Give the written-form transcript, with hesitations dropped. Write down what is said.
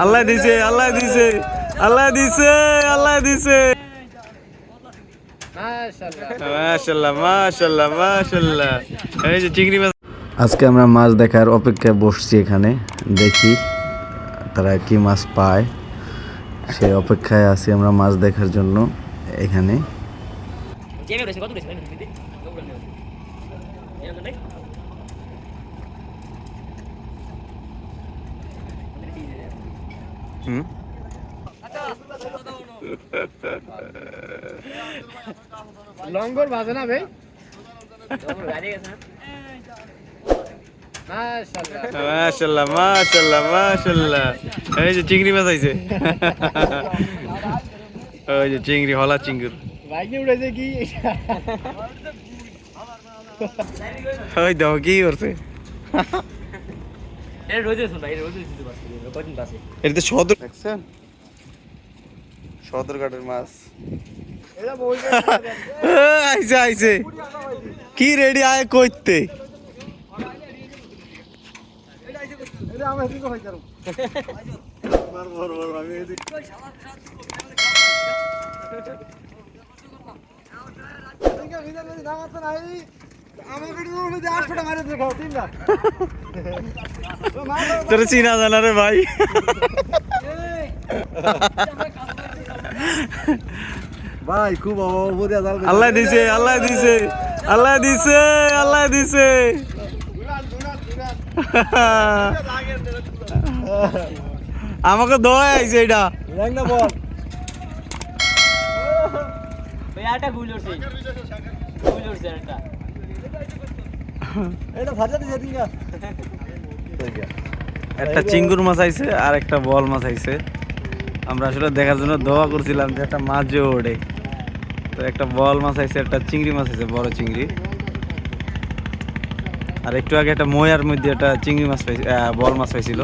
আল্লাহ দিছে আল্লাহ দিছে আল্লাহ দিছে আল্লাহ দিছে মাশাআল্লাহ মাশাআল্লাহ মাশাআল্লাহ। এই যে চিংড়ি মাছ। আজকে আমরা মাছ দেখার অপেক্ষায় বসছি, এখানে দেখি তারা কি মাছ পায়, সে অপেক্ষায় আছি আমরা মাছ দেখার জন্য। এখানে লঙ্গর বাজে না ভাই? মাশাআল্লাহ মাশাআল্লাহ মাশাআল্লাহ। এই যে চিংড়ি মাছ আইছে, ওই যে চিংড়ি, হলা চিংড়ি ভাইকে উড়েছে কি? ওই দেখো কি করছে। এটা তো সদর, দেখছেন সদরঘাটের মাছ। আইছে আইছে কি রেডি আয় কইতে। তোর চিনা জানা রে ভাই। ভাই খুব আল্লাহ দিছে আল্লাহ দিছে আল্লাহ দিছে আল্লাহ দিছে। আমাকে দোয়া আইছে এটা। একটা চিঙ্গুর মাছ আইছে আর একটা বল মাছ আইছে। আমরা আসলে দেখার জন্য দোয়া করছিলাম যে একটা মাছ যে ওড়ে, তো একটা বল মাছ আইছে, একটা চিংড়ি মাছ আইছে, বড় চিংড়ি। আর একটু আগে একটা ময়ার মধ্যে একটা চিংড়ি মাছ পাইছে, বল মাছ পাইছিল।